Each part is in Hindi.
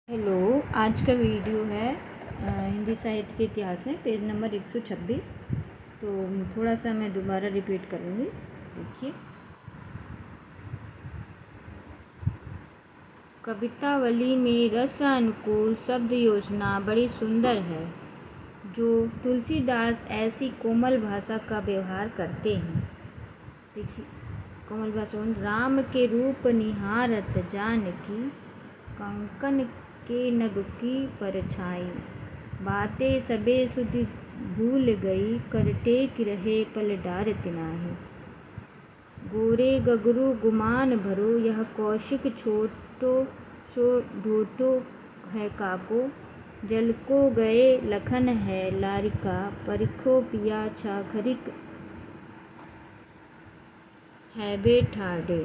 हेलो, आज का वीडियो है हिंदी साहित्य के इतिहास में पेज नंबर 126। तो थोड़ा सा मैं दोबारा रिपीट करूँगी। देखिए, कवितावली में रसानुकूल शब्द योजना बड़ी सुंदर है। जो तुलसीदास ऐसी कोमल भाषा का व्यवहार करते हैं। देखिए, कोमल भाषा। राम के रूप निहारत जानकी, कंकन के नभ की परछाई, बातें सबे सुधि भूल गई, कर टेक रहे पल डार तिनाहि। गोरे गगरू गुमान भरो, यह कौशिक छोटो सो ढोटो है काको, जल को गए लखन है लारिका, परिखो पिया छाघरिक है बेठाडे।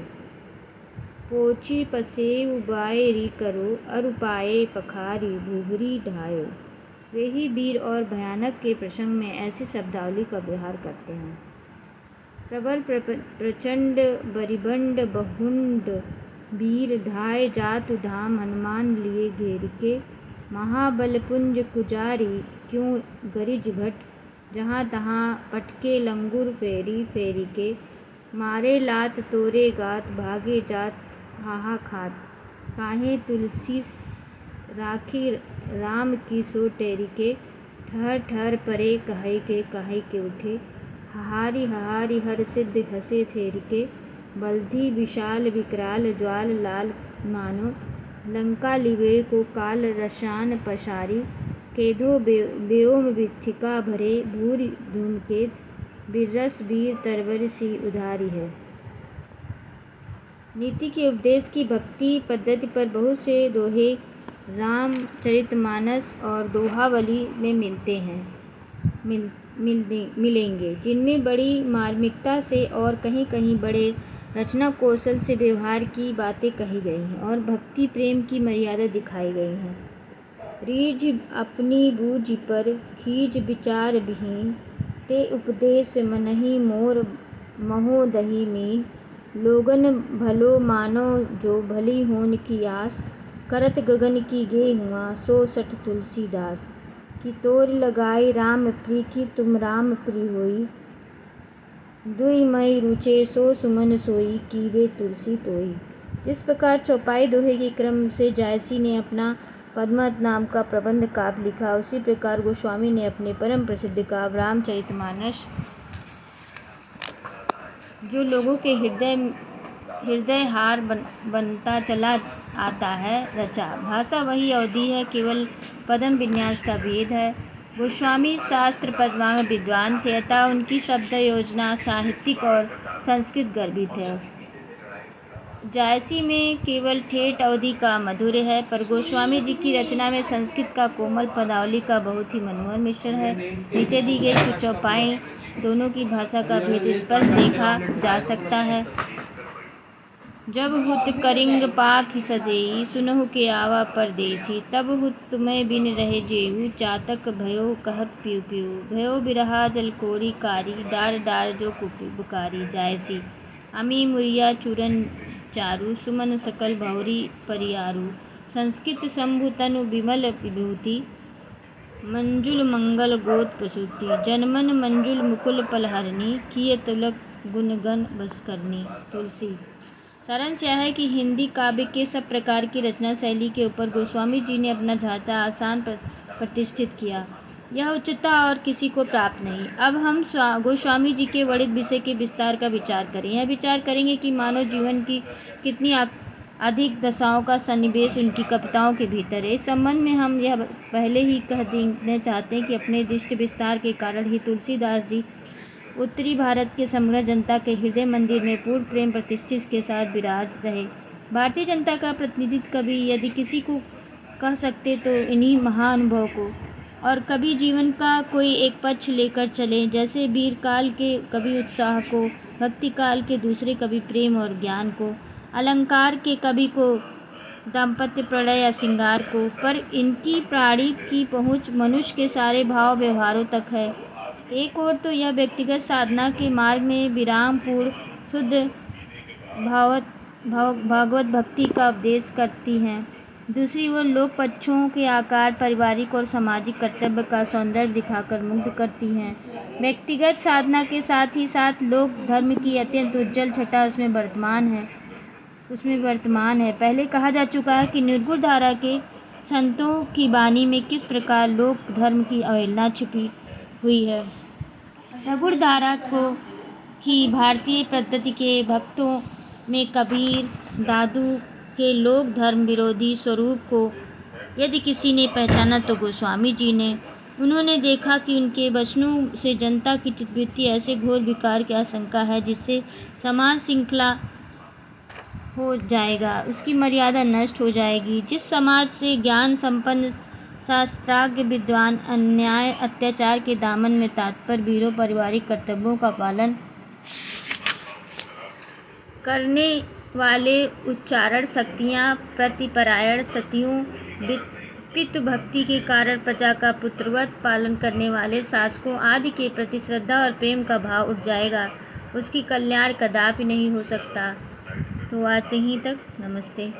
पोची पसेव बायरी करो, अरु पाए पखारी भूभरी ढायो। वे ही वीर और भयानक के प्रसंग में ऐसी शब्दावली का व्यवहार करते हैं। प्रबल प्रचंड बरिबंड बहुंड वीर, धाय जातु धाम हनुमान लिए घेर के, महाबल पुंज कुजारी क्यों गरिज भट, जहाँ तहाँ पटके लंगूर फेरी फेरी के, मारे लात तोरे गात भागे जात हाहा खात, काहे तुलसी राखी राम की सो टेरी के, ठहर ठहर परे कहे के उठे, हहारी हर सिद्ध हसे थेरी के, बल्धि विशाल विकराल ज्वाल लाल मानो, लंका लिवे को काल रसान पसारी, केधो व्योम विथिका भरे भूरि धूमकेत, बिरस वीर तरवर सी उधारी है। नीति के उपदेश की भक्ति पद्धति पर बहुत से दोहे रामचरितमानस और दोहावली में मिलेंगे, जिनमें बड़ी मार्मिकता से और कहीं कहीं बड़े रचना कौशल से व्यवहार की बातें कही गई हैं और भक्ति प्रेम की मर्यादा दिखाई गई हैं। रीझ अपनी बूझ पर खीज विचार विहीन, ते उपदेश मनहि मोर महोदही मीन, लोगन भलो मानो जो भली होन की आस, करत गगन की गे हुआ सो सठ तुलसीदास, कि तोर लगाई राम प्री की तुम राम प्री होई, दुई मई रुचे सो सुमन सोई, की वे तुलसी तोई। जिस प्रकार चौपाई दोहे के क्रम से जायसी ने अपना पद्मावत नाम का प्रबंध काव्य लिखा, उसी प्रकार गोस्वामी ने अपने परम प्रसिद्ध काव्य रामचरितमानस, जो लोगों के हृदय हार बनता चला आता है, रचा। भाषा वही अवधि है, केवल पदम विन्यास का भेद है। गोस्वामी शास्त्र पदवांग विद्वान थे, अतः उनकी शब्द योजना साहित्यिक और संस्कृत गर्भित है। जायसी में केवल ठेठ अवधि का मधुर है, पर गोस्वामी जी की रचना में संस्कृत का कोमल पदावली का बहुत ही मनमोहक मिश्रण है। नीचे दी गई कुछ चौपाई दोनों की भाषा का भेद स्पष्ट देखा जा सकता है। जब हुत करिंग पाख सजेई, सुनहु के आवा परदेसी, तब हुत तुम्हें बिन रहे जेऊ, चातक भयो कहत पियु पियु, भयो बिरहा जलकोरी कारी, डार डार जो बुकारी। जायसी अमी मुरिया चूरन चारु, सुमन सकल भौरी परियारु, संस्कृत शंभु तनु विमल विभूति, मंजुल मंगल गोत प्रसूति, जनमन मंजुल मुकुल पलहरणी, किए तुलक गुणगन बस करनी। तुलसी। सारांश यह है कि हिंदी काव्य के सब प्रकार की रचना शैली के ऊपर गोस्वामी जी ने अपना ढांचा आसान प्रतिष्ठित किया। यह उच्चता और किसी को प्राप्त नहीं। अब हम गोस्वामी जी के वर्णित विषय के विस्तार का विचार करें। यह विचार करेंगे कि मानव जीवन की कितनी अधिक दशाओं का सन्निवेश उनकी कविताओं के भीतर है। इस संबंध में हम यह पहले ही कह देना चाहते हैं कि अपने दृष्टि विस्तार के कारण ही तुलसीदास जी उत्तरी भारत के समग्र जनता के हृदय मंदिर में पूर्ण प्रेम प्रतिष्ठा के साथ विराज रहे। भारतीय जनता का प्रतिनिधित्व कभी यदि किसी को कह सकते तो इन्हीं महाअनुभव को, और कभी जीवन का कोई एक पक्ष लेकर चले, जैसे वीर काल के कभी उत्साह को, भक्ति काल के दूसरे कभी प्रेम और ज्ञान को, अलंकार के कभी को दाम्पत्य प्रणय या श्रृंगार को, पर इनकी प्राणी की पहुँच मनुष्य के सारे भाव व्यवहारों तक है। एक ओर तो यह व्यक्तिगत साधना के मार्ग में विराम पूर्ण शुद्ध भागवत भक्ति का उपदेश करती हैं, दूसरी ओर लोक पक्षों के आकार पारिवारिक और सामाजिक कर्तव्य का सौंदर्य दिखाकर मुग्ध करती हैं। व्यक्तिगत साधना के साथ ही साथ लोक धर्म की अत्यंत उज्जवल छटा उसमें वर्तमान है। पहले कहा जा चुका है कि निर्गुण धारा के संतों की वाणी में किस प्रकार लोक धर्म की अवहेलना छिपी हुई है। सगुण धारा की भारतीय पद्धति के भक्तों में कबीर दादू के लोक धर्म विरोधी स्वरूप को यदि किसी ने पहचाना तो गोस्वामी जी ने। उन्होंने देखा कि उनके वचनों से जनता की चित्तवृत्ति ऐसे घोर विकार की आशंका है जिससे समाज श्रृंखला हो जाएगा, उसकी मर्यादा नष्ट हो जाएगी। जिस समाज से ज्ञान संपन्न शास्त्राज्ञ विद्वान अन्याय अत्याचार के दामन में तात्पर वीरों पारिवारिक कर्तव्यों का पालन करने वाले उच्चारण शक्तियाँ प्रतिपरायण सतियों पितृ भक्ति के कारण प्रजा का पुत्रवत पालन करने वाले शासकों आदि के प्रति श्रद्धा और प्रेम का भाव उठ जाएगा, उसकी कल्याण कदापि नहीं हो सकता। तो आज यहीं तक। नमस्ते।